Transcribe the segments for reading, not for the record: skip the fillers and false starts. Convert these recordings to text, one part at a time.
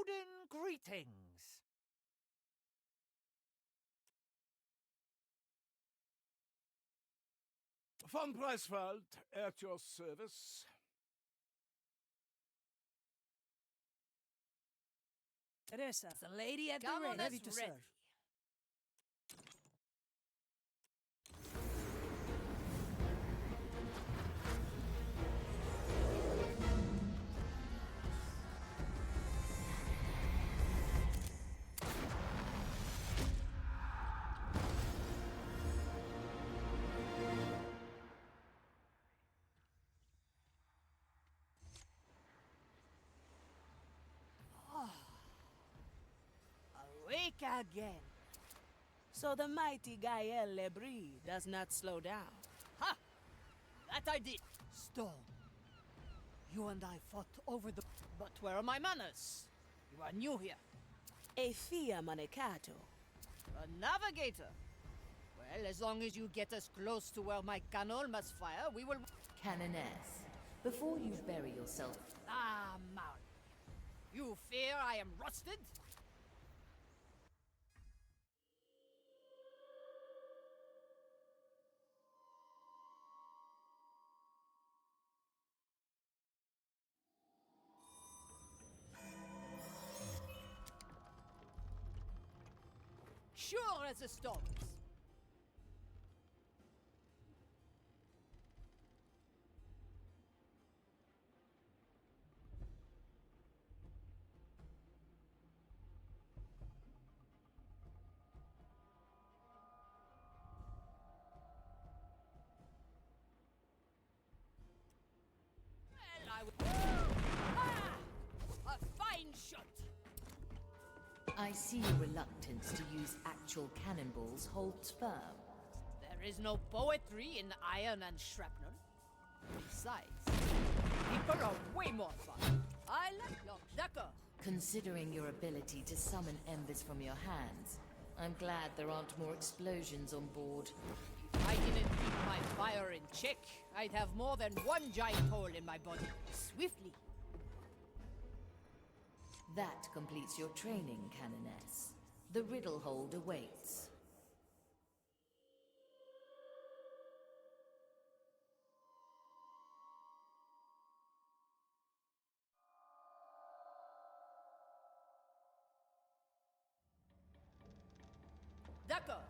Golden greetings. Von Preisfeld, at your service. Teresa, the lady at the Come on, ready, ready that's to ready. serve. Awake again. So the mighty Gael Lebris does not slow down. Ha! That I did. Storm. You and I fought over the... But where are my manners? You are new here. A Fia Manicato. A navigator. Well, as long as you get us close to where my cannon must fire, we will... Canoness, before you bury yourself... Ah, Maul. You fear I am rusted? Sure as the storms. Well, I would... Ah! A fine shot! I see your reluctance to use actual cannonballs holds firm. There is no poetry in iron and shrapnel. Besides, people are way more fun. I like long. D'accord. Considering your ability to summon embers from your hands, I'm glad there aren't more explosions on board. If I didn't keep my fire in check, I'd have more than one giant hole in my body. Swiftly. That completes your training, Canoness. The riddle hold awaits. D'accord.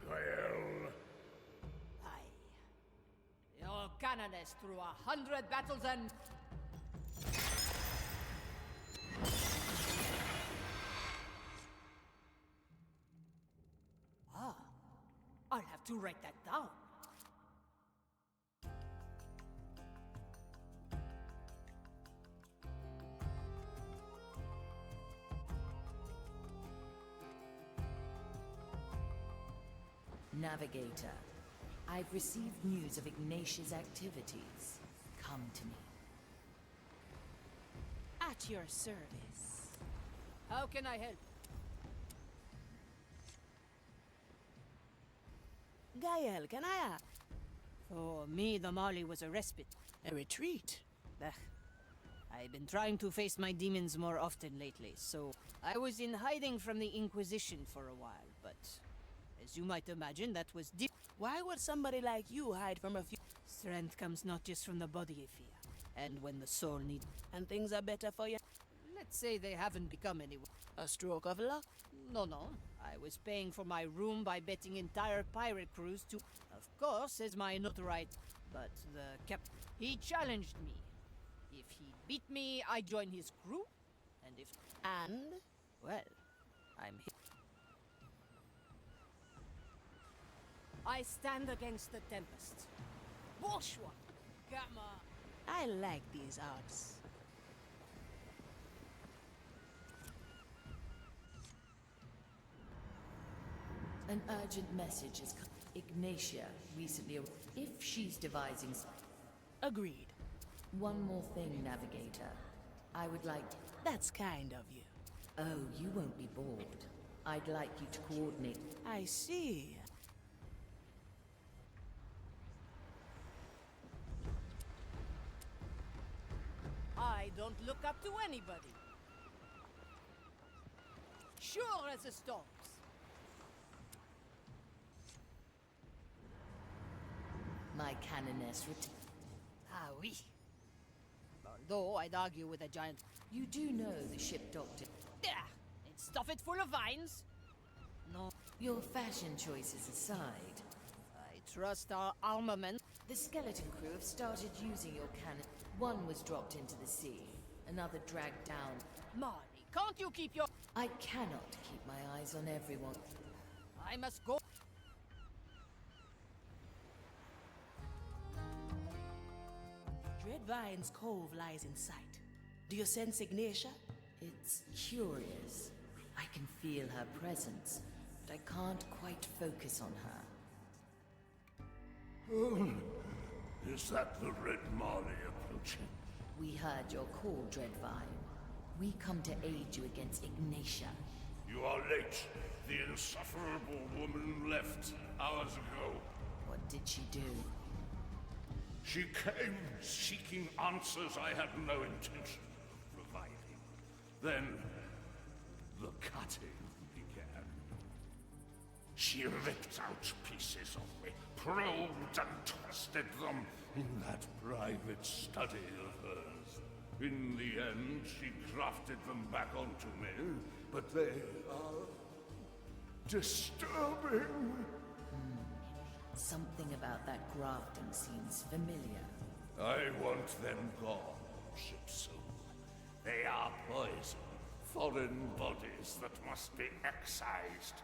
Gael. Aye. Your canoness through 100 battles and... Ah, I'll have to write that down. Navigator, I've received news of Ignatius' activities. Come to me. At your service. How can I help? Gael, can I ask? For me, the Mali was a respite. A retreat? Ugh. I've been trying to face my demons more often lately, so I was in hiding from the Inquisition for a while, but as you might imagine, that was Why would somebody like you hide from a few... Strength comes not just from the body, Ifia, and when the soul needs... And things are better for you? Let's say they haven't become any... A stroke of luck? No. I was paying for my room by betting entire pirate crews to... Of course, as my not right, but the captain... He challenged me. If he beat me, I join his crew, and if... And? Well, I'm here. I stand against the Tempest. Bourgeois! Come on! I like these odds. An urgent message has come. Ignatia recently... If she's devising... Agreed. One more thing, Navigator. I would like... That's kind of you. Oh, you won't be bored. I'd like you to coordinate. I see. I don't look up to anybody. Sure as the storms. My canoness Ah, oui. Although I'd argue with a giant. You do know the ship doctor. Yeah, and stuff it full of vines. No, Your fashion choices aside, I trust our armament. the skeleton crew have started using your cannon. One was dropped into the sea, another dragged down. Marley, can't you keep your... I cannot keep my eyes on everyone. I must go. Dreadvine's Cove lies in sight. Do you sense Ignatia? It's curious. I can feel her presence, but I can't quite focus on her. Is that the Red Marley approaching? We heard your call, Dreadvine. We come to aid you against Ignatia. You are late. The insufferable woman left hours ago. What did she do? She came seeking answers I had no intention of providing. Then, the cutting began. She ripped out pieces of me, probed and twisted them in that private study of hers. In the end, she grafted them back onto me, but they are disturbing. Something about that grafting seems familiar. I want them gone, Shipsu. They are poison, foreign bodies that must be excised.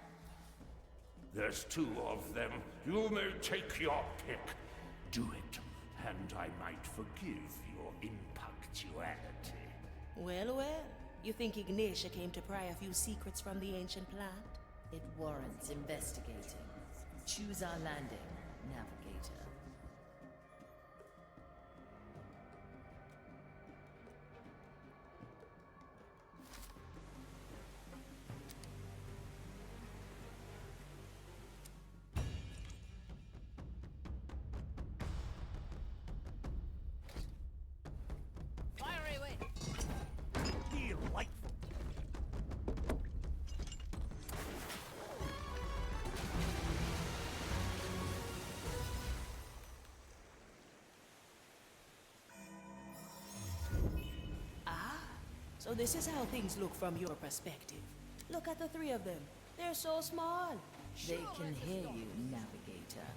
There's 2 of them. You may take your pick. Do it, and I might forgive your impunctuality. Well, well. You think Ignatia came to pry a few secrets from the ancient plant? It warrants investigating. Choose our landing, Navigator. Fire away. Delightful. So this is how things look from your perspective. Look at the 3 of them. They're so small. They can hear you, Navigator.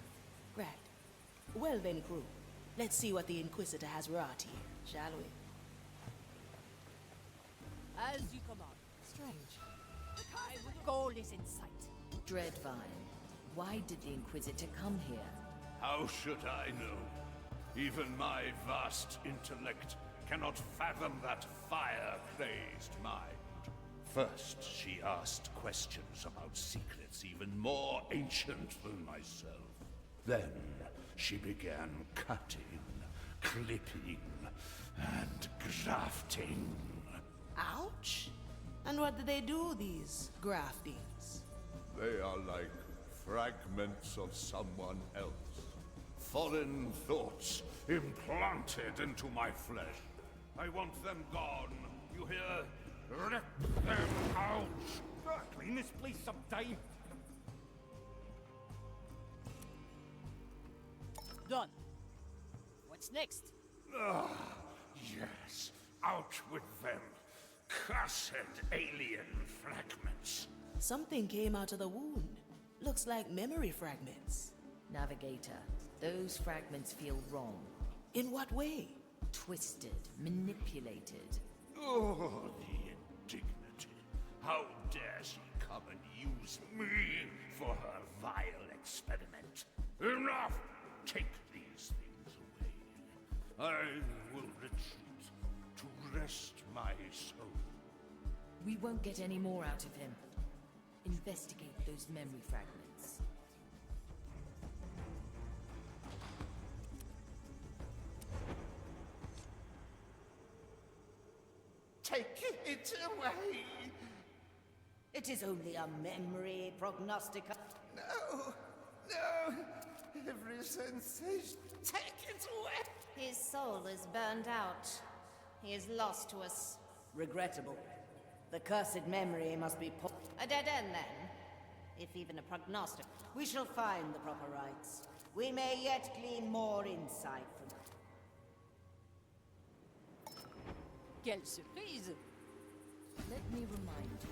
Right. Well then, crew. Let's see what the Inquisitor has wrought here, shall we? As you command. Strange. Goal is in sight. Dreadvine, why did the Inquisitor come here? How should I know? Even my vast intellect cannot fathom that fire-crazed mind. First, she asked questions about secrets even more ancient than myself. Then, she began cutting, clipping, and grafting. Ouch! And what do they do, these graftings? They are like fragments of someone else. Foreign thoughts implanted into my flesh. I want them gone. You hear? Rip them out! Clean this place sometime. Done. What's next? Yes, out with them. Cursed alien fragments. Something came out of the wound. Looks like memory fragments. Navigator, those fragments feel wrong. In what way? Twisted, manipulated. Oh, the indignity. How dare she come and use me for her vile experiment? Enough! Take these things away. I will retreat to rest my soul. We won't get any more out of him. Investigate those memory fragments. Take it away. It is only a memory prognostica. No! No! Every sensation. Take it away! His soul is burned out. He is lost to us. Regrettable. The cursed memory must be put. A dead end, then? If even a prognostic. We shall find the proper rites. We may yet glean more insight from. Quelle surprise! Let me remind you.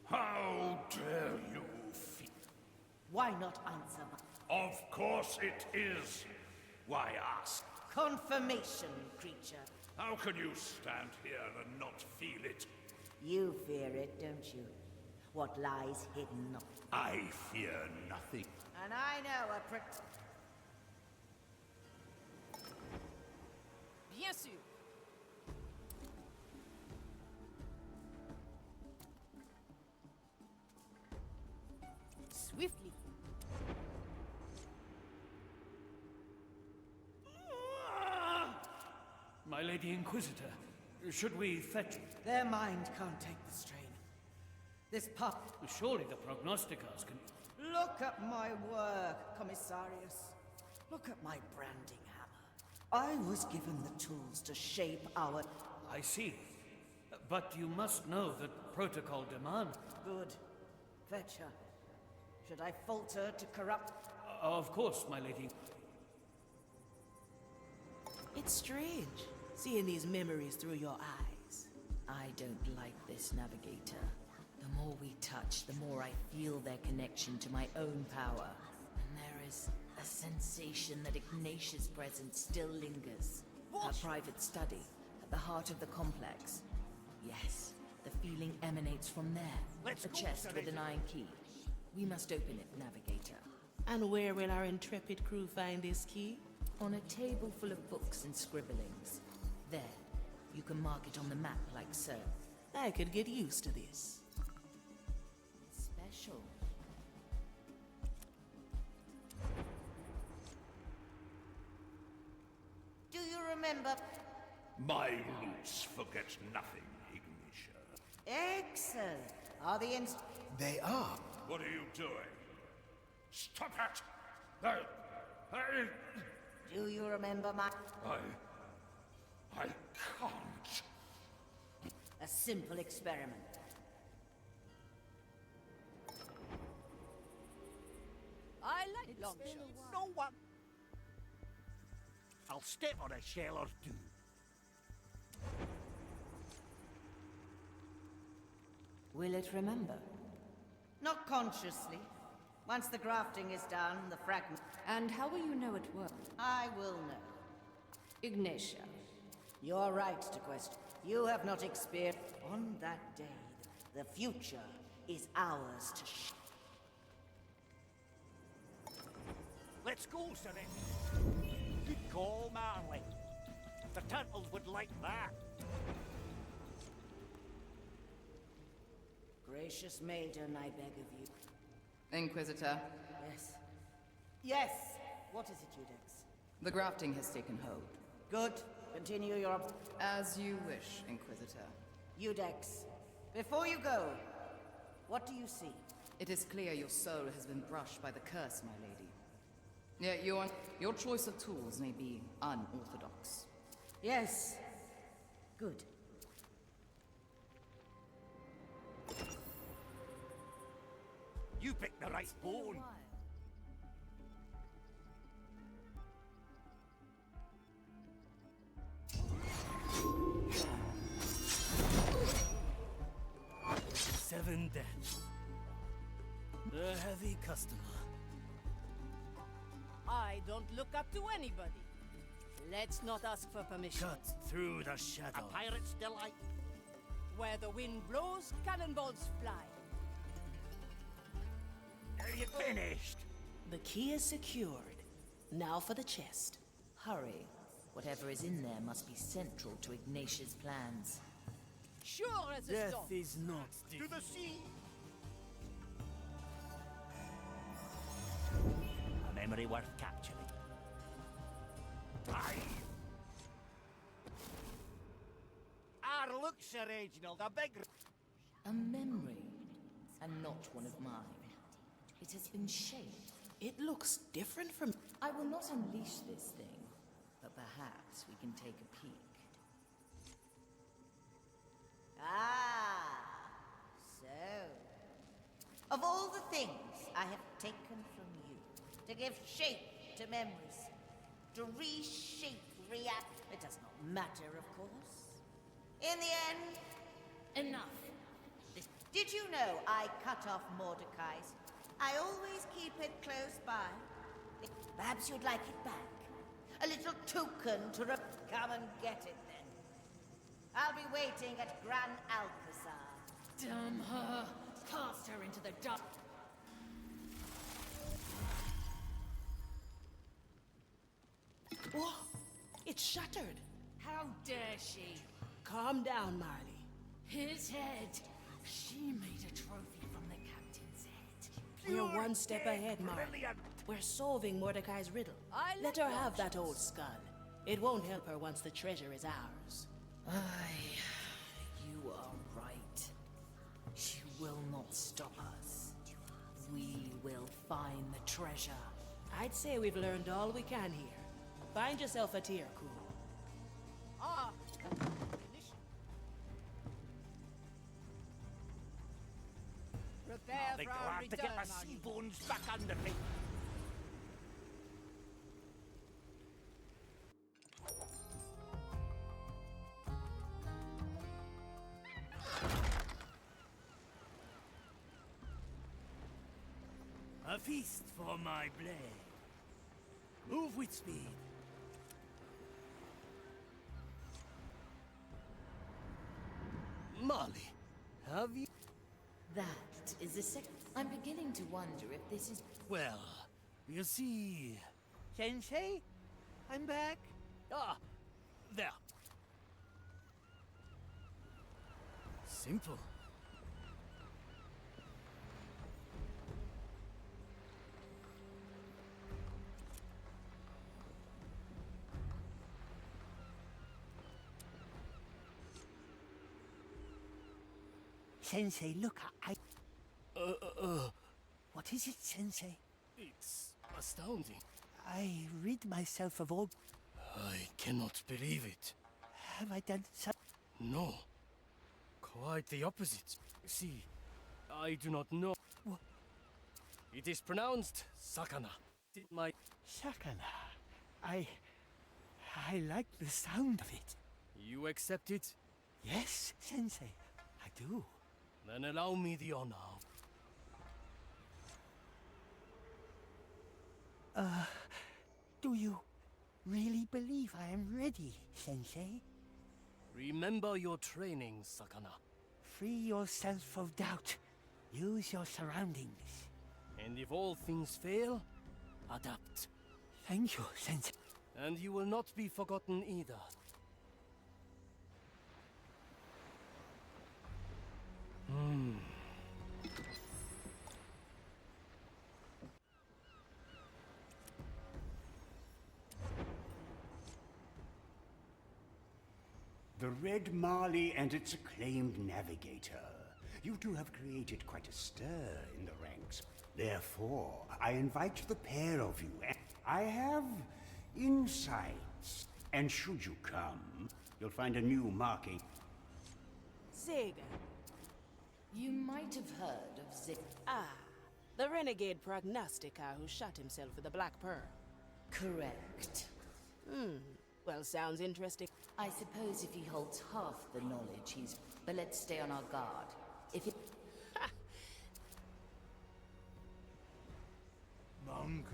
How dare you feed? Why not answer my Of course it is. Why ask? confirmation, creature? How can you stand here and not feel it? You fear it, don't you? What lies hidden. I fear nothing. And I know a Bien sûr! Swiftly. My Lady Inquisitor, should we fetch... Their mind can't take the strain. This pup. Surely the prognosticars can... Look at my work, Commissarius. Look at my branding hammer. I was given the tools to shape our... I see. But you must know that protocol demand... Good. Fetch her. Should I falter to corrupt... Of course, my lady. It's strange, seeing these memories through your eyes. I don't like this, Navigator. The more we touch, the more I feel their connection to my own power. And there is a sensation that Ignatia's presence still lingers. Her private study, at the heart of the complex. Yes, the feeling emanates from there. A chest with an iron key. We must open it, Navigator. And where will our intrepid crew find this key? On a table full of books and scribblings. There, you can mark it on the map like so. I could get used to this. Special. Do you remember? My roots forget nothing, Ignitia. Excellent. Are the They are. What are you doing? Stop it! Do you remember my... I can't. A simple experiment. I like long shots. No one. I'll step on a shell or two. Will it remember? Not consciously. Once the grafting is done, the fragment... And how will you know it worked? I will know. Ignatia. You're right to question. You have not experienced... On that day, the future is ours to Let's go, Serene. Good call, Marley. The turtles would like that. Gracious maiden, I beg of you. Inquisitor, Yes. Yes! What is it, Judex? the grafting has taken hold. Good. Continue your... As you wish, Inquisitor. Judex, before you go, what do you see? It is clear your soul has been brushed by the curse, my lady. Yet your choice of tools may be unorthodox. Yes. Good. You picked the right bone. Seven deaths. A heavy customer. I don't look up to anybody. Let's not ask for permission. Cut through the A shadow. pirate's delight. Where the wind blows, cannonballs fly. Are you finished? The key is secured. Now for the chest. Hurry. Whatever is in there must be central to Ignatia's plans. Sure as a Death stone. is not To the sea. And then memory worth capturing. Aye! Look, Sir Reginald, a big... A memory, and not one of mine. It has been shaped. It looks different from... I will not unleash this thing, but perhaps we can take a peek. Ah, so. Of all the things I have taken from you, to give shape to memories, to reshape reality, it does not matter, of course. In the end, Enough. did you know I cut off Mordecai's? I always keep it close by. Perhaps you'd like it back. A little token to come and get it then. I'll be waiting at Gran Alcazar. Damn her! Cast her into the dark. Whoa! It's shattered. How dare she? Calm down, Marley. His head. She made a trophy from the captain's head. We're one step ahead, Marley. Brilliant. We're solving Mordecai's riddle. Let her have that old skull. It won't help her once the treasure is ours. You are right. She will not stop us. We will find the treasure. I'd say we've learned all we can here. Find yourself a tier, cool. Ah! Prepare I'll be for our glad to return, get my Margie. sea bones back under me. A feast for my blade. Move with speed. Molly, have you... That is a sec... I'm beginning to wonder if this is... Well, you see... Sensei? I'm back. Ah, there. Simple. Sensei, look, What is it, Sensei? It's astounding. I rid myself of all... I cannot believe it. Have I done something? No. Quite the opposite. See, I do not know. What? It is pronounced Sakana. My... Sakana? I like the sound of it. You accept it? Yes, Sensei, I do. Then allow me the honor. Do you really believe I am ready, Sensei? Remember your training, Sakana. Free yourself of doubt. Use your surroundings. And if all things fail, adapt. Thank you, Sensei. And you will not be forgotten either. The Red Marley and its acclaimed navigator. You two have created quite a stir in the ranks. Therefore, I invite the pair of you. I have insights. And should you come, you'll find a new marking. Sega. You might have heard of Zip... Ah, the renegade prognosticator who shot himself with the Black Pearl. Correct. Well, sounds interesting. I suppose if he holds half the knowledge he's... But let's stay on our guard. If it... Monkey.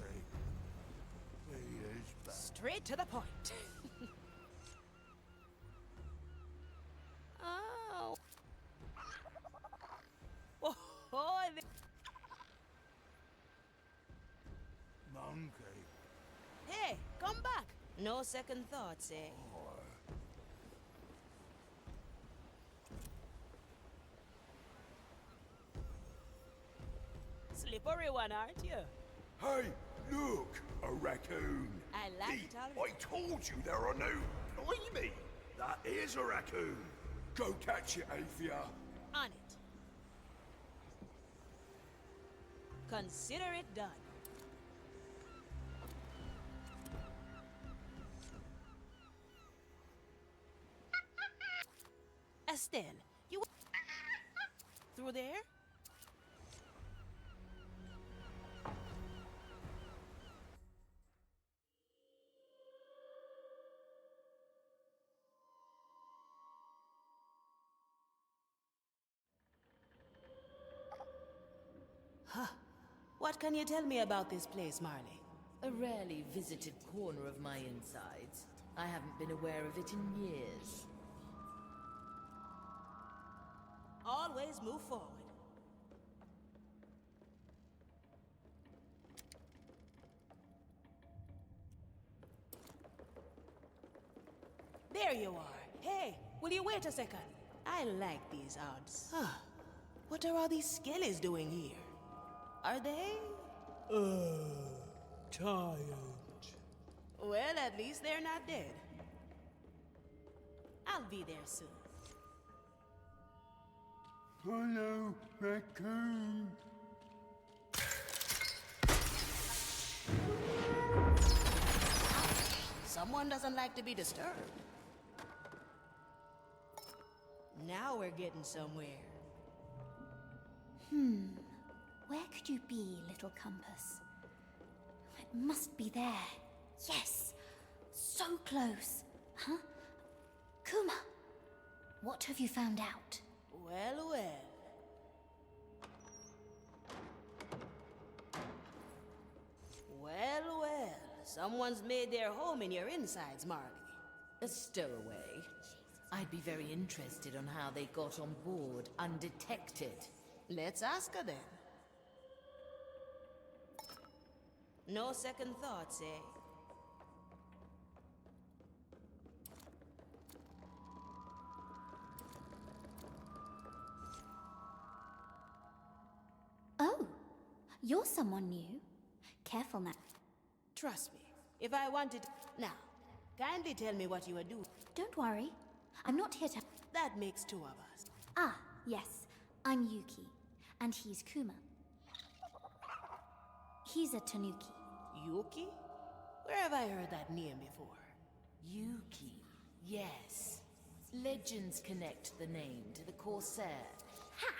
He is back. Straight to the point. Oh. Oh, Monkey. hey, come back. No second thoughts, eh? Slippery one, aren't you? Hey, Look, a raccoon. I like it already. I told you there are no... Blimey! That is a raccoon. Go catch it, Athia. On it. Consider it done. Estelle, you... Through there? Huh. What can you tell me about this place, Marley? A rarely visited corner of my insides. I haven't been aware of it in years. Always move forward. There you are. Hey, will you wait a second? I like these odds. What are all these skellies doing here? Are they? Tired. Well, at least they're not dead. I'll be there soon. Hello, raccoon. Someone doesn't like to be disturbed. Now we're getting somewhere. Where could you be, little compass? It must be there. Yes! So close. Huh? Kuma! What have you found out? Well, well. Well, well. Someone's made their home in your insides, Marley. A stowaway. I'd be very interested on how they got on board undetected. Let's ask her then. No second thoughts, eh? Oh, you're someone new. Careful now. Trust me. If I wanted... Now, kindly tell me what you are doing. Don't worry. I'm not here to... That makes two of us. Ah, yes. I'm Yuki. And he's Kuma. He's a Tanuki. Yuki? Where have I heard that name before? Yuki, yes. Legends connect the name to the Corsair. Ha!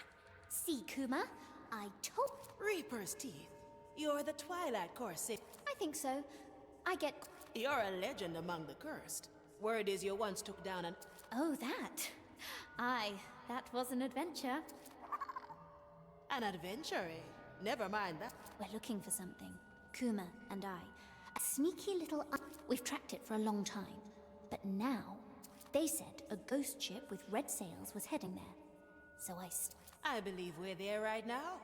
See, Kuma? I told... Reaper's teeth. You're the Twilight Corsair. I think so. I get... You're a legend among the cursed. Word is you once took down an... Oh, that? Aye, that was an adventure. An adventure, eh? Never mind that. We're looking for something. Kuma and I. A sneaky little... We've tracked it for a long time. But now, they said a ghost ship with red sails was heading there. So I believe we're there right now.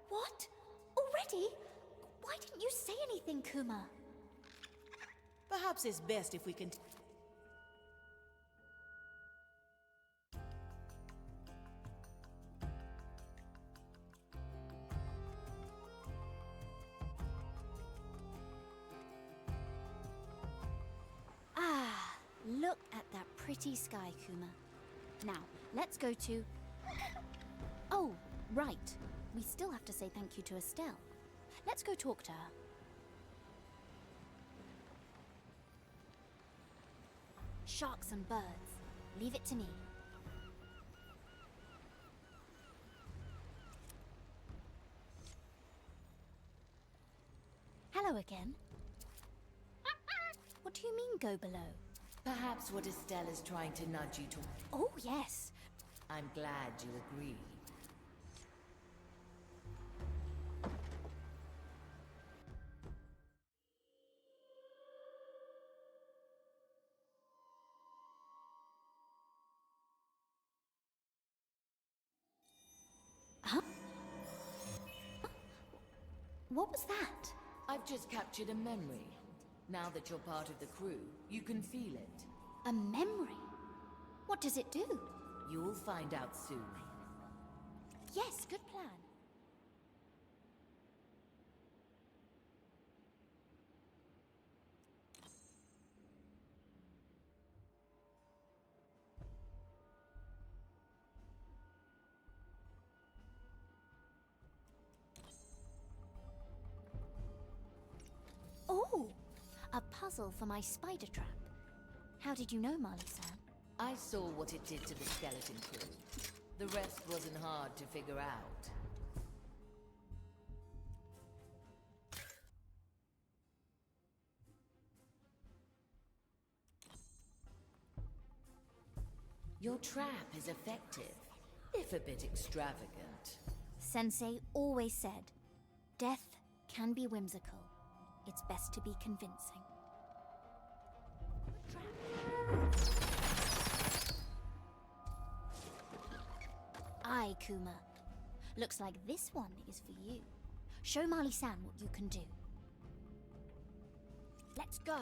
What? Already? Why didn't you say anything, Kuma? Perhaps it's best if we can... Look at that pretty sky, Kuma. Now, let's go to... Oh, right. We still have to say thank you to Estelle. Let's go talk to her. Sharks and birds. Leave it to me. Hello again. What do you mean, go below? Perhaps what Estelle is trying to nudge you to... Oh, yes. I'm glad you agree. Huh? What was that? I've just captured a memory. Now that you're part of the crew, you can feel it. A memory? What does it do? You'll find out soon. Yes, good plan. A puzzle for my spider trap. How did you know, Marley-san? I saw what it did to the skeleton crew. The rest wasn't hard to figure out. Your trap is effective, if a bit extravagant. Sensei always said, death can be whimsical. It's best to be convincing. Aye, Kuma. Looks like this one is for you. Show Marley-san what you can do. Let's go.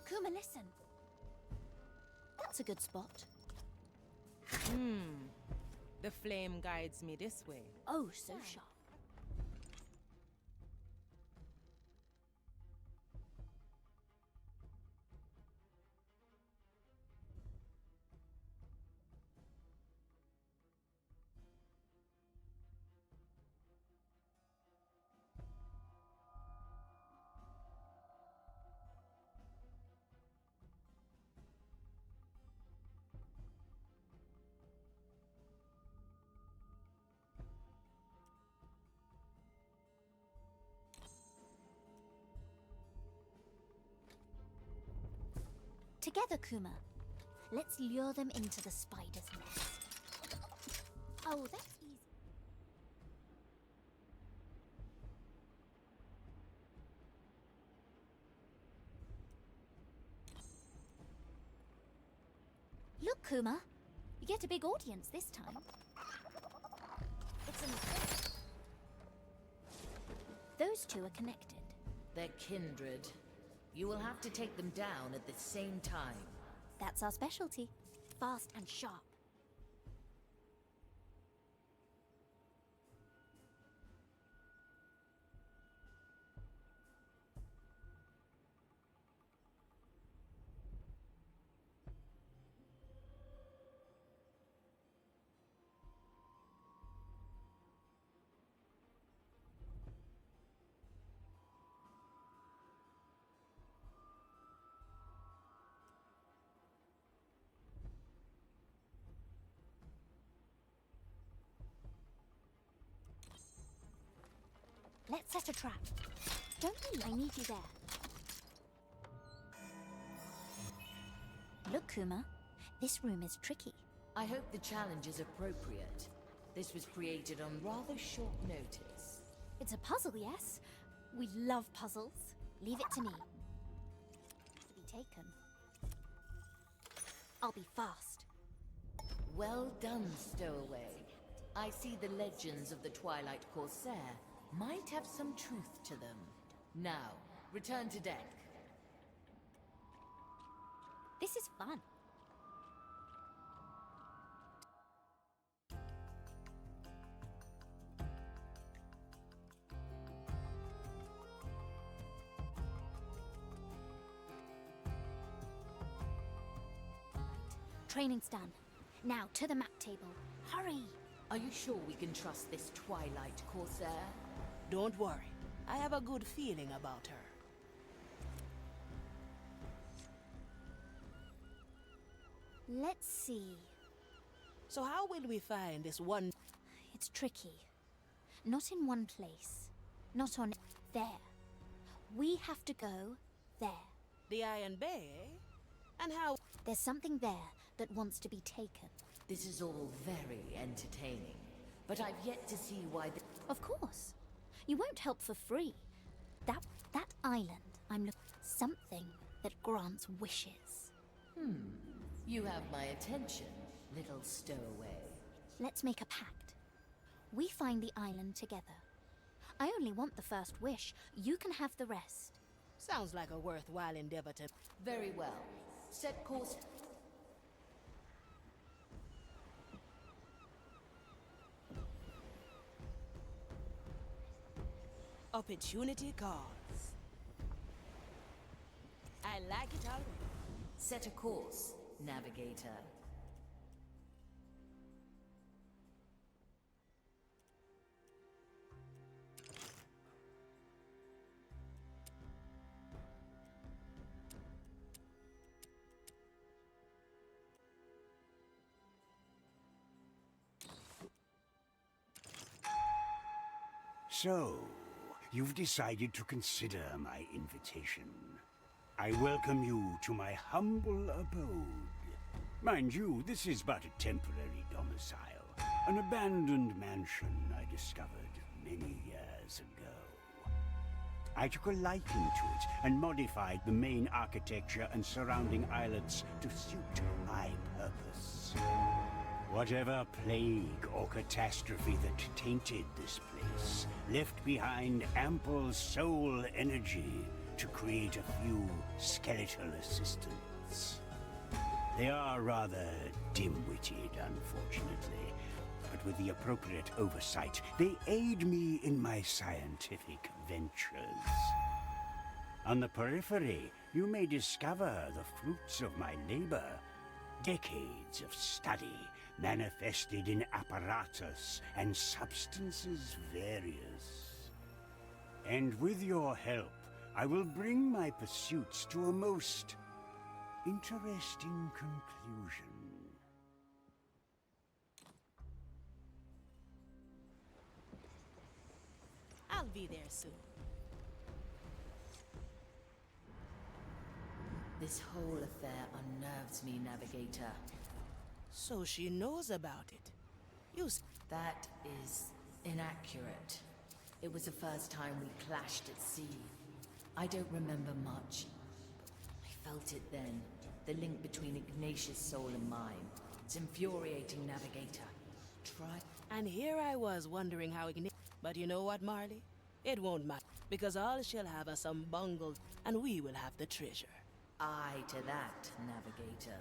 Kuma, listen. That's a good spot. The flame guides me this way. Oh, so sharp. Together, Kuma. Let's lure them into the spider's nest. Oh, that's easy. Look, Kuma. You get a big audience this time. It's a mistake. Those two are connected. They're kindred. You will have to take them down at the same time. That's our specialty. Fast and sharp. Let's set a trap. Don't leave, I need you there. Look, Kuma. This room is tricky. I hope the challenge is appropriate. This was created on rather short notice. It's a puzzle, yes? We love puzzles. Leave it to me. To be taken. I'll be fast. Well done, Stowaway. I see the legends of the Twilight Corsair might have some truth to them. Now, return to deck. This is fun. Training's done. Now to the map table. Hurry! Are you sure we can trust this Twilight Corsair? Don't worry. I have a good feeling about her. Let's see. So how will we find this one? It's tricky. Not in one place. Not on there. We have to go there. The Iron Bay, eh? And how? There's something there that wants to be taken. This is all very entertaining, but I've yet to see why the... Of course. You won't help for free. That island, I'm looking... Something that grants wishes. You have my attention, little stowaway. Let's make a pact. We find the island together. I only want the first wish. You can have the rest. Sounds like a worthwhile endeavor to... Very well. Set course... Opportunity calls. I like it already. Set a course, navigator. So, you've decided to consider my invitation. I welcome you to my humble abode. Mind you, this is but a temporary domicile, an abandoned mansion I discovered many years ago. I took a liking to it and modified the main architecture and surrounding islets to suit my purpose. Whatever plague or catastrophe that tainted this place left behind ample soul energy to create a few skeletal assistants. They are rather dim-witted, unfortunately, but with the appropriate oversight, they aid me in my scientific ventures. On the periphery, you may discover the fruits of my labor. Decades of study, manifested in apparatus and substances various. And with your help, I will bring my pursuits to a most interesting conclusion. I'll be there soon. This whole affair unnerves me, Navigator. So she knows about it. That is inaccurate. It was the first time we clashed at sea. I don't remember much. I felt it then. The link between Ignatius' soul and mine. It's infuriating, Navigator. Try... And here I was wondering how Ignatius... But you know what, Marley? It won't matter. Because all she'll have are some bungled, and we will have the treasure. Aye to that, Navigator.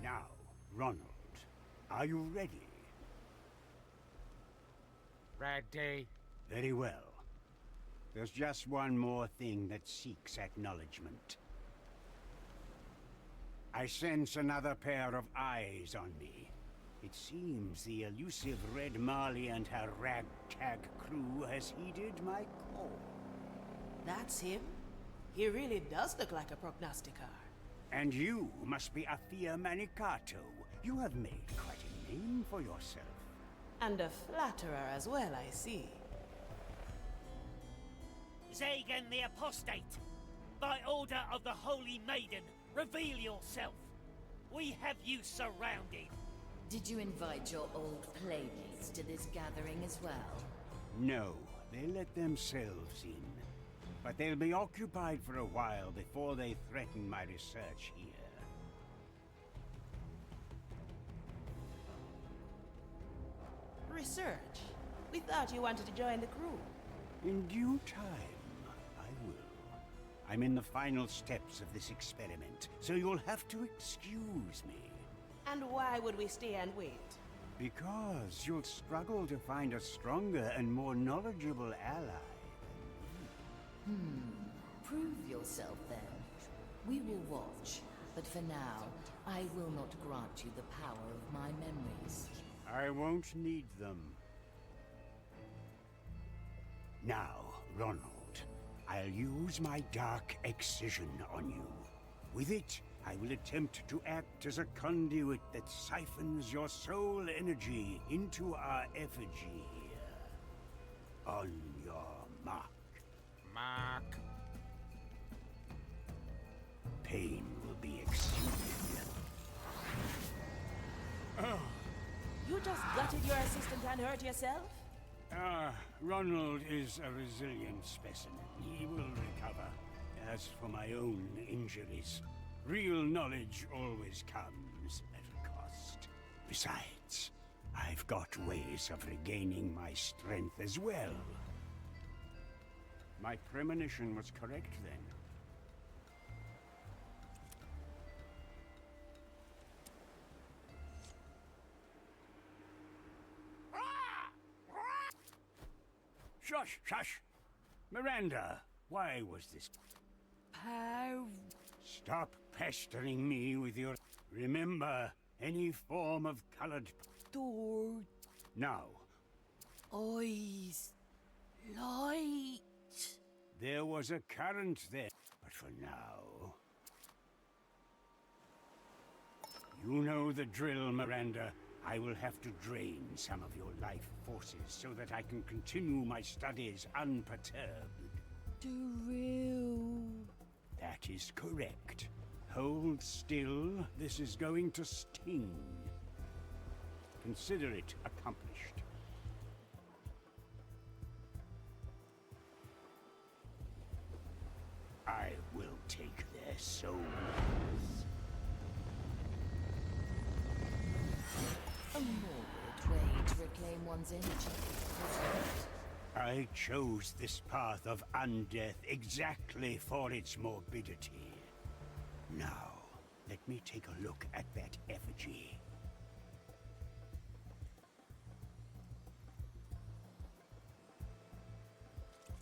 Now, Ronald, are you ready? Ready. Very well. There's just one more thing that seeks acknowledgement. I sense another pair of eyes on me. It seems the elusive Red Marley and her ragtag crew has heeded my call. That's him? He really does look like a prognosticator. And you must be Afia Manicato. You have made quite a name for yourself. And a flatterer as well, I see. Zagan the Apostate, by order of the Holy Maiden, reveal yourself. We have you surrounded. Did you invite your old playmates to this gathering as well? No, they let themselves in. But they'll be occupied for a while before they threaten my research here. Research? We thought you wanted to join the crew. In due time, I will. I'm in the final steps of this experiment, so you'll have to excuse me. And why would we stay and wait? Because you'll struggle to find a stronger and more knowledgeable ally. Prove yourself then. We will watch, but for now, I will not grant you the power of my memories. I won't need them. Now, Ronald, I'll use my dark excision on you. With it, I will attempt to act as a conduit that siphons your soul energy into our effigy here. On your mark. Mark. Pain will be exceeded. You just gutted your assistant and hurt yourself? Ronald is a resilient specimen. He will recover. As for my own injuries, real knowledge always comes at a cost. Besides, I've got ways of regaining my strength as well. My premonition was correct then. Shush, shush! Miranda, why was this? Stop pestering me with your... Remember, any form of colored... Door. Now, Eyes. Light. there was a current there, but for now... You know the drill, Miranda. I will have to drain some of your life forces so that I can continue my studies unperturbed. Drill. That is correct. Hold still. This is going to sting. Consider it accomplished. I will take their souls. A morbid way to reclaim one's energy, wasn't it? I chose this path of undeath exactly for its morbidity. Now, let me take a look at that effigy.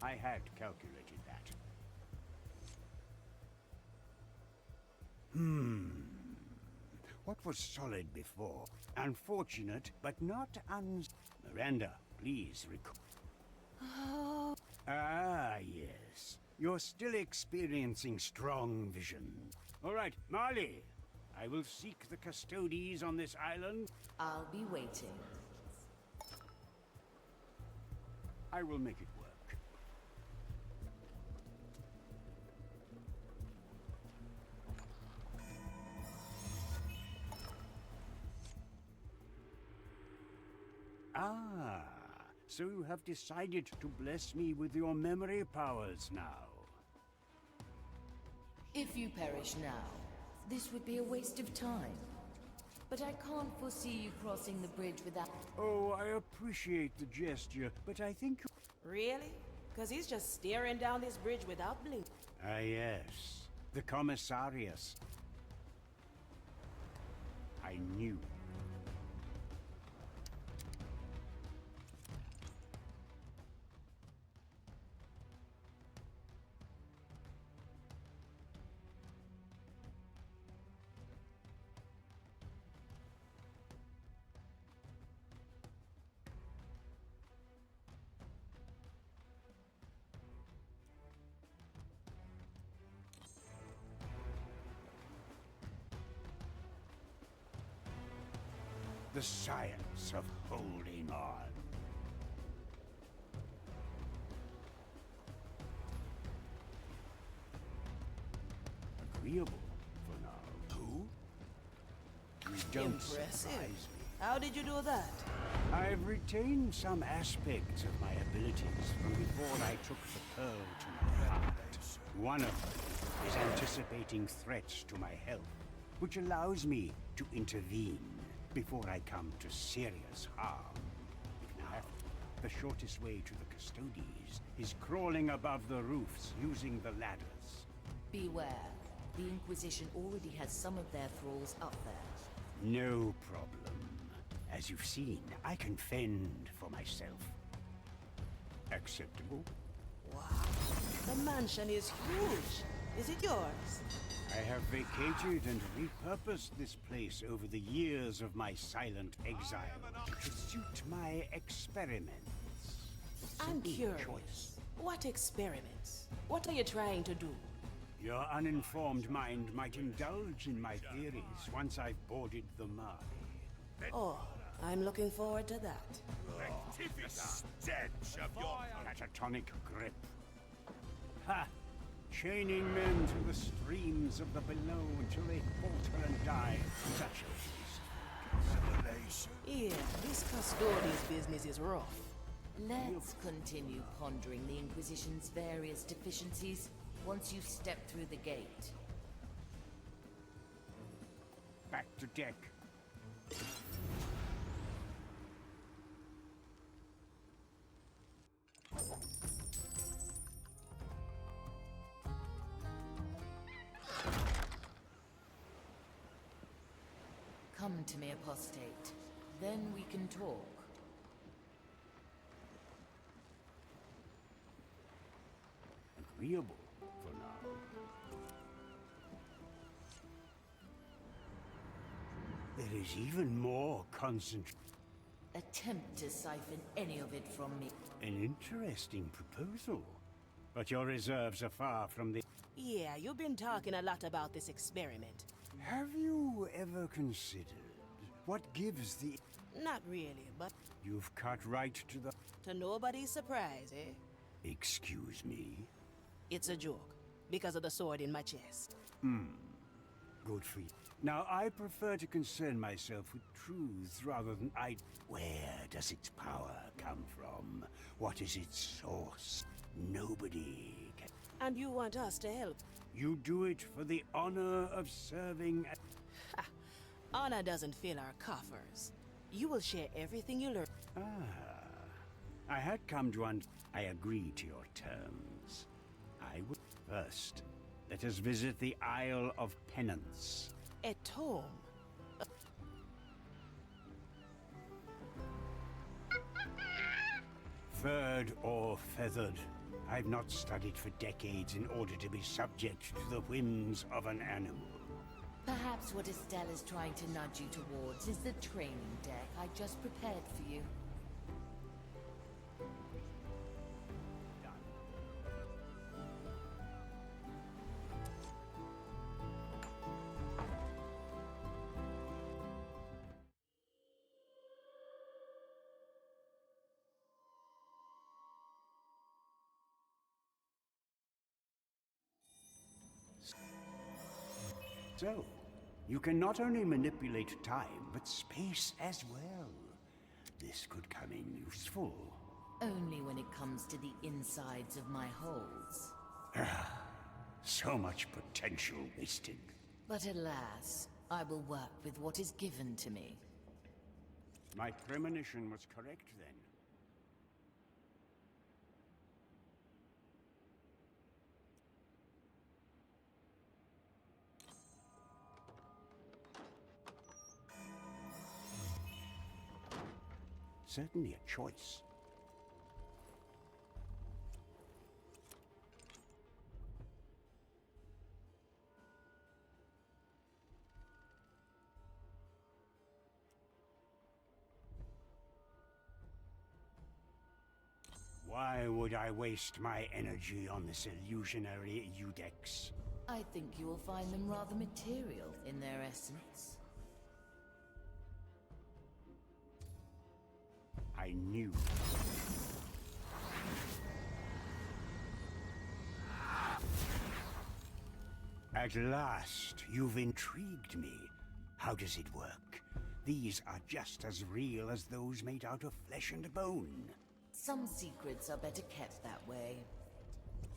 I had calculated that. What was solid before? Unfortunate, but not Miranda, please recall. Ah, yes. You're still experiencing strong vision. All right, Marley. I will seek the custodies on this island. I'll be waiting. I will make it work. Ah, so you have decided to bless me with your memory powers now. If you perish now, this would be a waste of time. But I can't foresee you crossing the bridge without... Oh, I appreciate the gesture, but I think... Really? Because he's just staring down this bridge without blinking. Ah, yes. The commissarius. I knew. The science of holding on. Agreeable for now. Who? You don't Impressive. surprise me. How did you do that? I've retained some aspects of my abilities from before I took the pearl to my heart. One of them is anticipating threats to my health, which allows me to intervene before I come to serious harm. If now, the shortest way to the custodies is crawling above the roofs using the ladders. Beware. The Inquisition already has some of their thralls up there. No problem. As you've seen, I can fend for myself. Acceptable? Wow. The mansion is huge. Is it yours? I have vacated and repurposed this place over the years of my silent exile to suit my experiments. I'm Simple curious. choice. What experiments? What are you trying to do? Your uninformed mind might indulge in my theories once I've boarded the Marley. Oh, I'm looking forward to that. Stench of your Catatonic grip. Ha! Chaining men to the streams of the below until they falter and die. Such a waste. Yeah, this custodian's business is rough. Let's continue pondering the Inquisition's various deficiencies once you step through the gate. Back to deck. Come to me, apostate. Then we can talk. Agreeable for now. There is even more concentration. Attempt to siphon any of it from me. An interesting proposal. But your reserves are far from the... Yeah, you've been talking a lot about this experiment. Have you ever considered what gives the... Not really, but You've cut right to the... to nobody's surprise, eh? Excuse me? It's a joke, because of the sword in my chest. Good for you. Now, I prefer to concern myself with truths rather than Where does its power come from? What is its source? Nobody can... And you want us to help? You do it for the honor of serving... Honor doesn't fill our coffers. You will share everything you learn. I had come to I agree to your terms. I would... First, let us visit the Isle of Penance. A tome. Furred or feathered, I've not studied for decades in order to be subject to the whims of an animal. Perhaps what Estelle is trying to nudge you towards is the training deck I just prepared for you. So, you can not only manipulate time, but space as well. This could come in useful. Only when it comes to the insides of my holes. So much potential wasted. But alas, I will work with what is given to me. My premonition was correct then. Certainly a choice. Why would I waste my energy on this illusionary Eudex? I think you will find them rather material in their essence. I knew. At last, you've intrigued me. How does it work? These are just as real as those made out of flesh and bone. Some secrets are better kept that way.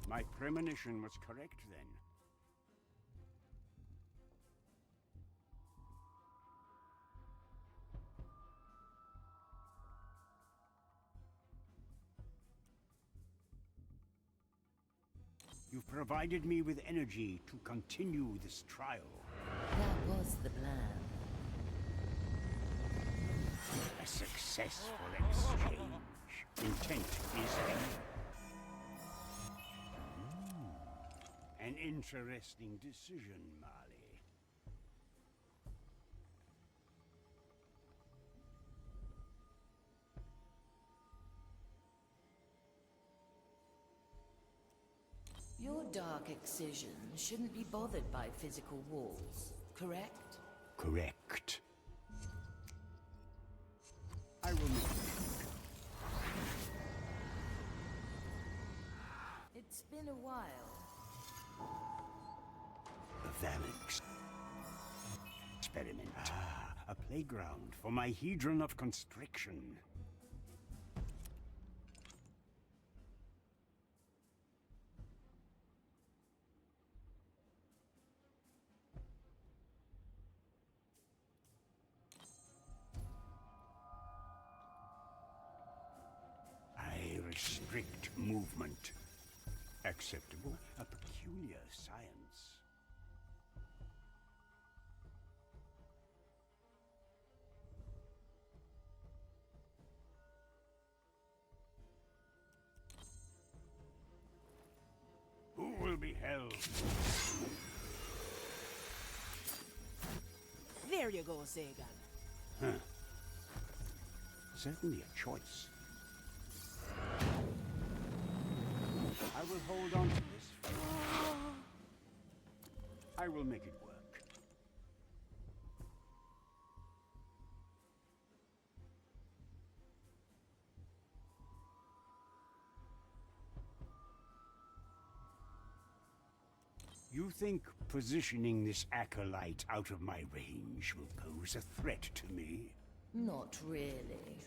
My premonition was correct then. You've provided me with energy to continue this trial. That was the plan. A successful exchange. Intent is clear. An interesting decision, Marley. Your dark excision shouldn't be bothered by physical walls, correct? Correct. I will make... It's been a while. The Valix. Experiment. A playground for my hedron of constriction. I restrict movement. Acceptable. A peculiar science. There you go, Sagan. Huh. Certainly a choice. I will hold on to this. I will make it work. You think positioning this acolyte out of my range will pose a threat to me? Not really,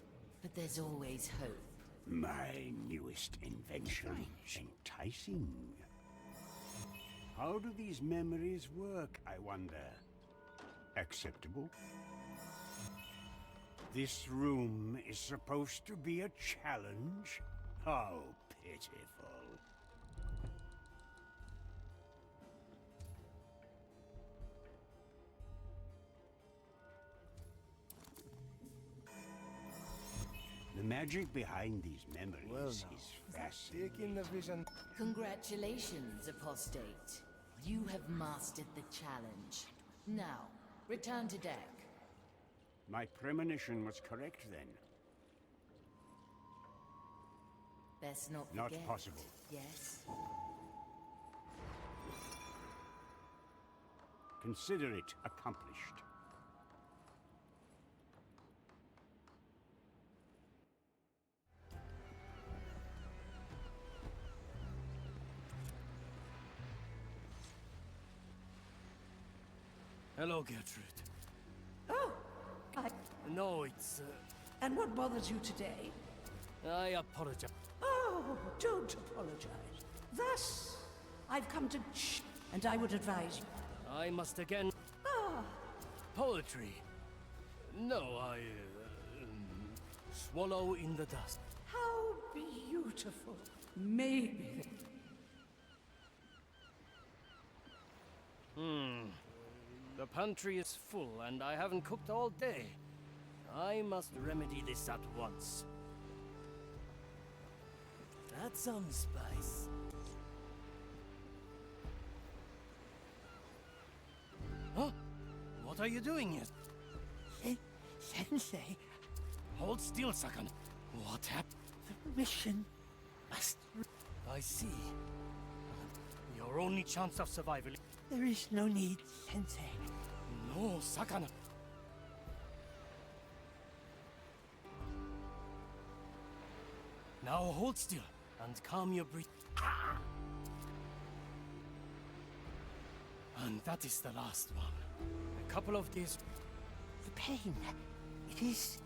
but there's always hope. My newest invention. Enticing. How do these memories work, I wonder? Acceptable? This room is supposed to be a challenge? How pitiful. The magic behind these memories is fascinating. The vision. Congratulations, Apostate. You have mastered the challenge. Now, return to deck. My premonition was correct then. Best not Not forget. possible. Yes? Consider it accomplished. Hello, Gertrude. Oh, No, it's... and what bothers you today? I apologize. Oh, don't apologize. Thus, I've come to and I would advise you. I must again... Ah, Poetry. No, I... swallow in the dust. how beautiful. Maybe. The pantry is full, and I haven't cooked all day. I must remedy this at once. That's some spice. Huh? What are you doing here? Sensei, Hold still, Sakan. What happened? the mission must... I see. Your only chance of survival... There is no need, Sensei. No, Sakan. Now hold still and calm your breath. And that is the last one. A couple of days... The pain, it is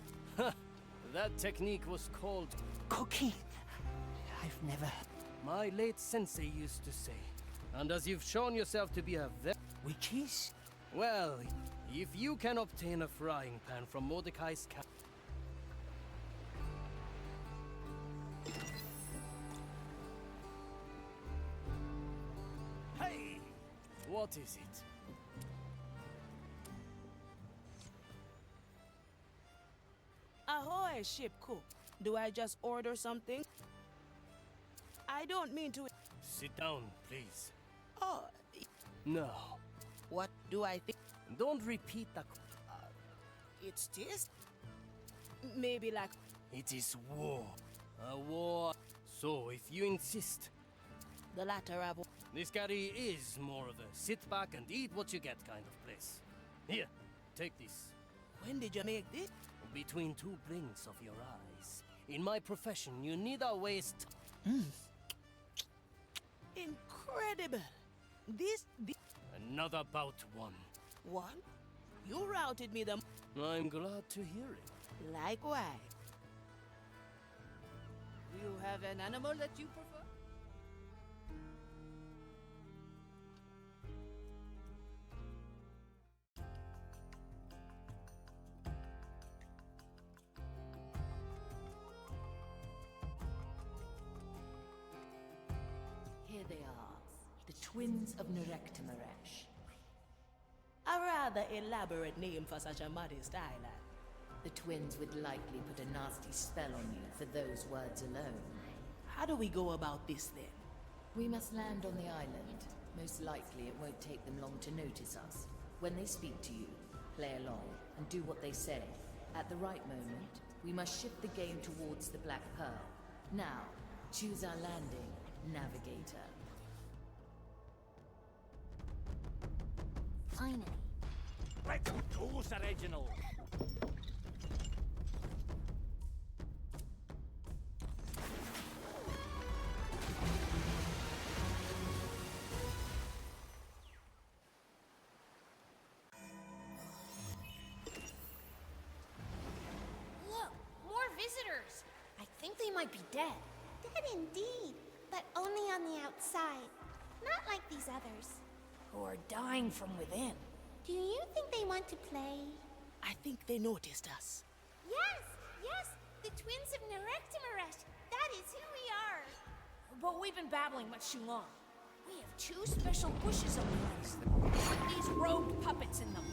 That technique was called... cooking. I've never... My late sensei used to say. And as you've shown yourself to be a Witches? well, if you can obtain a frying pan from Mordecai's camp... Hey! What is it? Ahoy, ship cook. Do I just order something? I don't mean to... Sit down, please. Oh, No. what do I think? Don't repeat that. It's this? Maybe like... It is war. A war. So, if you insist, the latter of... this carry is more of a sit back and eat what you get kind of place. Here, take this. When did you make this? Between two blinks of your eyes. In my profession, you neither waste... Incredible. This Another bout one. one? You routed me the... I'm glad to hear it. Likewise. Do you have an animal that you prefer? Here they are, the twins of Nerektimaresh. A rather elaborate name for such a modest island. The twins would likely put a nasty spell on you for those words alone. How do we go about this then? We must land on the island. Most likely it won't take them long to notice us. When they speak to you, play along and do what they say. At the right moment, we must shift the game towards the Black Pearl. Now, choose our landing, Navigator. Finally. Let's go, original. Look, more visitors. I think they might be dead. Dead indeed, but only on the outside. Not like these others. Who are dying from within. Do you think they want to play? I think they noticed us. Yes, yes, the twins of Nerektimaresh. That is who we are. But we've been babbling much too long. We have 2 special bushes on the place with these robed puppets in them.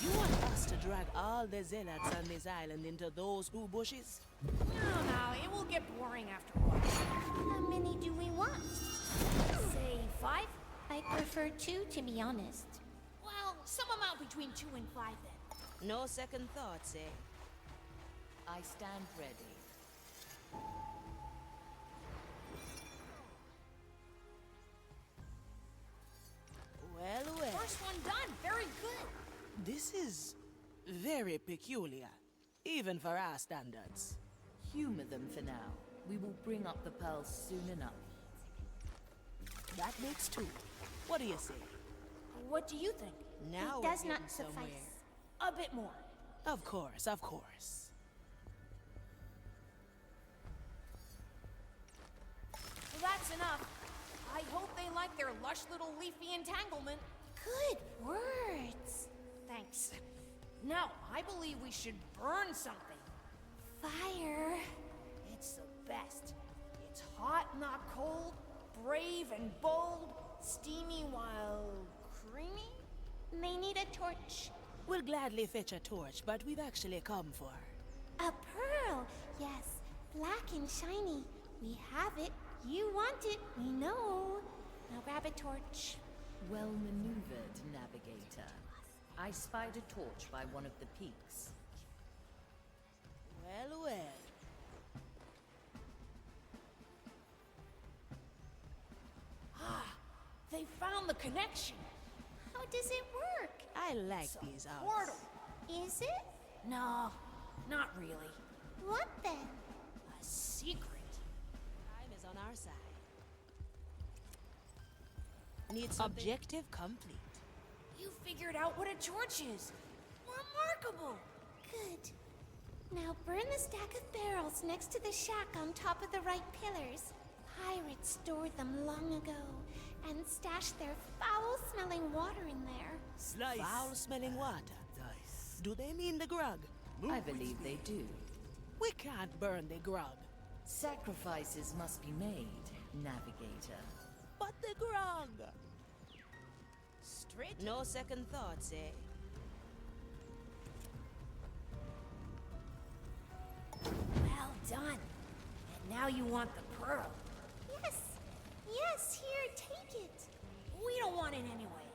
You want us to drag all the zealots on this island into those 2 bushes? No, it will get boring after a while. How many do we want? Say 5? I prefer 2, to be honest. Well, some amount between 2 and 5 then. No second thoughts, eh? I stand ready. Well. First one done. Very good. This is very peculiar, even for our standards. Humor them for now. We will bring up the pearls soon enough. That makes 2. What do you say? What do you think? Now It does we're not getting somewhere. suffice. A bit more. Of course, of course. Well, that's enough. I hope they like their lush little leafy entanglement. Good words. Thanks. Now, I believe we should burn something. Fire. It's the best. It's hot, not cold, brave and bold, steamy while creamy. They need a torch. We'll gladly fetch a torch, but we've actually come for... A pearl. Yes, black and shiny. We have it. You want it. We know. Now grab a torch. Well maneuvered, Navigator. I spied a torch by one of the peaks. Well. They found the connection. How does it work? I like It's a these odds. portal. Is it? No, not really. What then? A secret. Time is on our side. Need something? Objective complete. You figured out what a torch is. Remarkable. Good. Now burn the stack of barrels next to the shack on top of the right pillars. Pirates stored them long ago and stashed their foul-smelling water in there. Slice. Foul-smelling water. Dice. Do they mean the grog? I believe they do. We can't burn the grog. Sacrifices must be made, Navigator. But the grog! Straight. No second thoughts, eh? Well done. And now you want the pearl. Yes. Yes, here, take it. We don't want it anyway.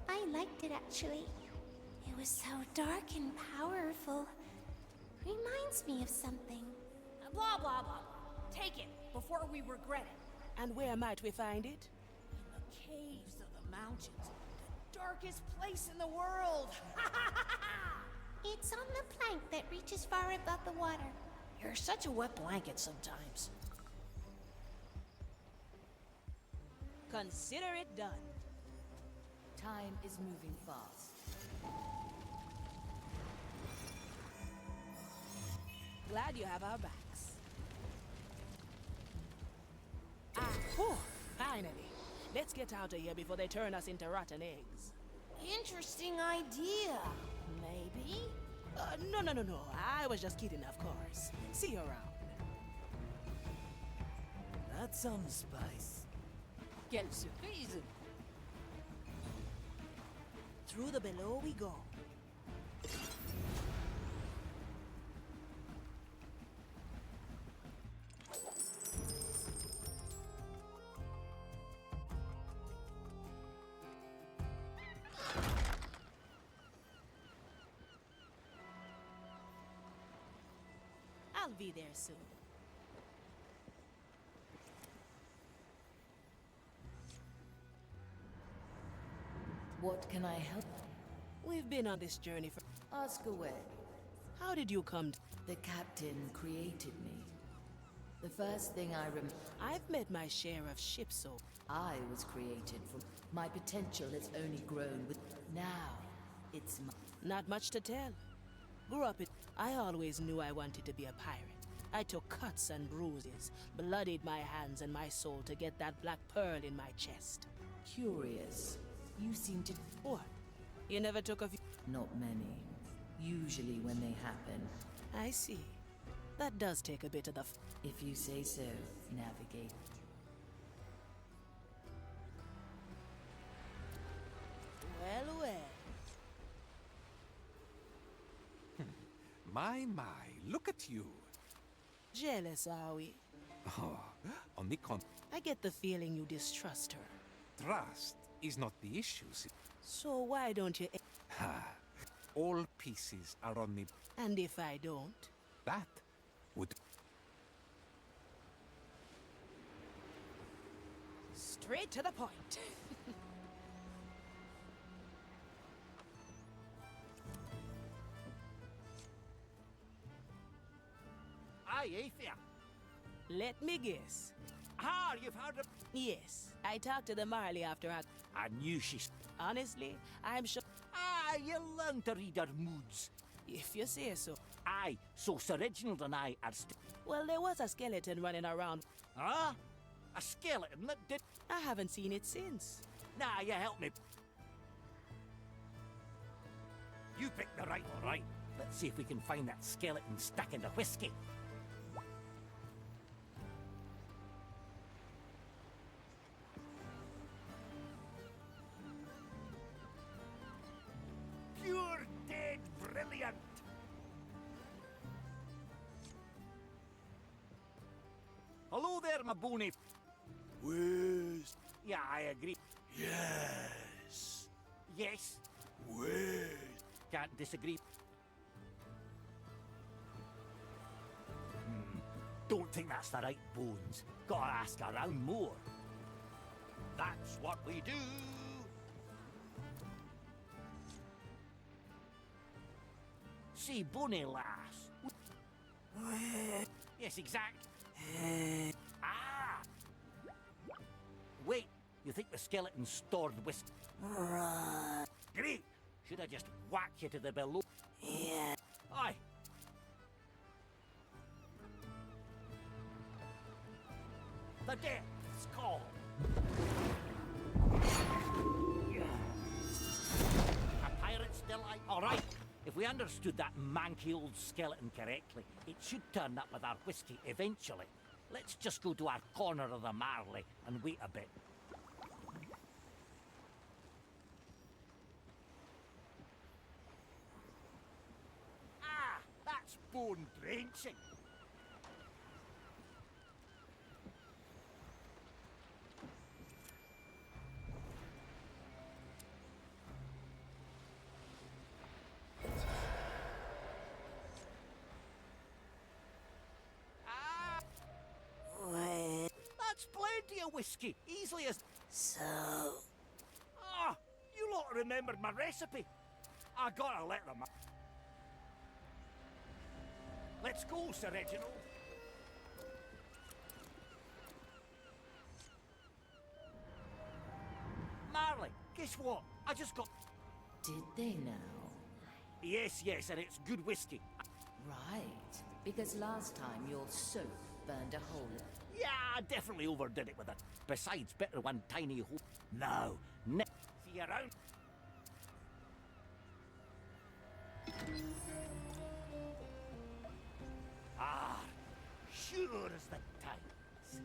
I liked it, actually. It was so dark and powerful. Reminds me of something. Blah, blah, blah, blah. Take it before we regret it. And where might we find it? In the caves of the mountains. The darkest place in the world. It's on the plank that reaches far above the water. You're such a wet blanket sometimes. Consider it done. Time is moving fast. Glad you have our backs. Whew, finally. Let's get out of here before they turn us into rotten eggs. Interesting idea. Maybe? No. I was just kidding, of course. See you around. That's some spice. Quelle surprise! Through the below we go. be there soon. What can I help? We've been on this journey for... Ask away. How did you come to... The captain created me. The first thing I remember... I've met my share of ships, so... I was created from... My potential has only grown with... Now, it's my... Not much to tell. Grew up in... I always knew I wanted to be a pirate. I took cuts and bruises, bloodied my hands and my soul to get that black pearl in my chest. Curious. You seem to... What? You never took a few... Not many. Usually when they happen. I see. That does take a bit of the... If you say so, navigate. Well, well. My, look at you. Jealous, are we? Oh, on the I get the feeling you distrust her. trust is not the issue. So why don't you... All pieces are on the... And if I don't? That would... Straight to the point. Aye, Aethia. Let me guess. Ah, you've heard of... Yes, I talked to the Marley after I knew she's... Honestly, I'm sure... Ah, you learn to read her moods. If you say so. Aye, so Sir Reginald and I are Well, there was a skeleton running around. Huh? A skeleton that did... I haven't seen it since. Nah, you help me. You picked the right one, right? Let's see if we can find that skeleton stuck in the whiskey. Pure dead brilliant. Hello there, my bony. West. Yeah, I agree. Yes. Yes. West. Can't disagree. Don't think that's the right bones. Gotta ask around more. That's what we do. See, bonny lass. Yes, exact. Ah! Wait, you think the skeleton stored whiskey? Great! Should I just whack you to the below? Yeah. Aye. The death's call. A pirate still alive? All right. If we understood that manky old skeleton correctly, it should turn up with our whiskey eventually. Let's just go to our corner of the Marley and wait a bit. Ah, that's bone drenching. That's plenty of whiskey, easily as... So... Ah, you lot remembered my recipe. I gotta let them... Let's go, Sir Reginald. Marley, guess what? I just got... Did they now? Yes, and it's good whiskey. Right. Because last time your soap burned a hole in... Yeah, I definitely overdid it with it. Besides, better one tiny hole. No, see you around. Ah, sure as the tides.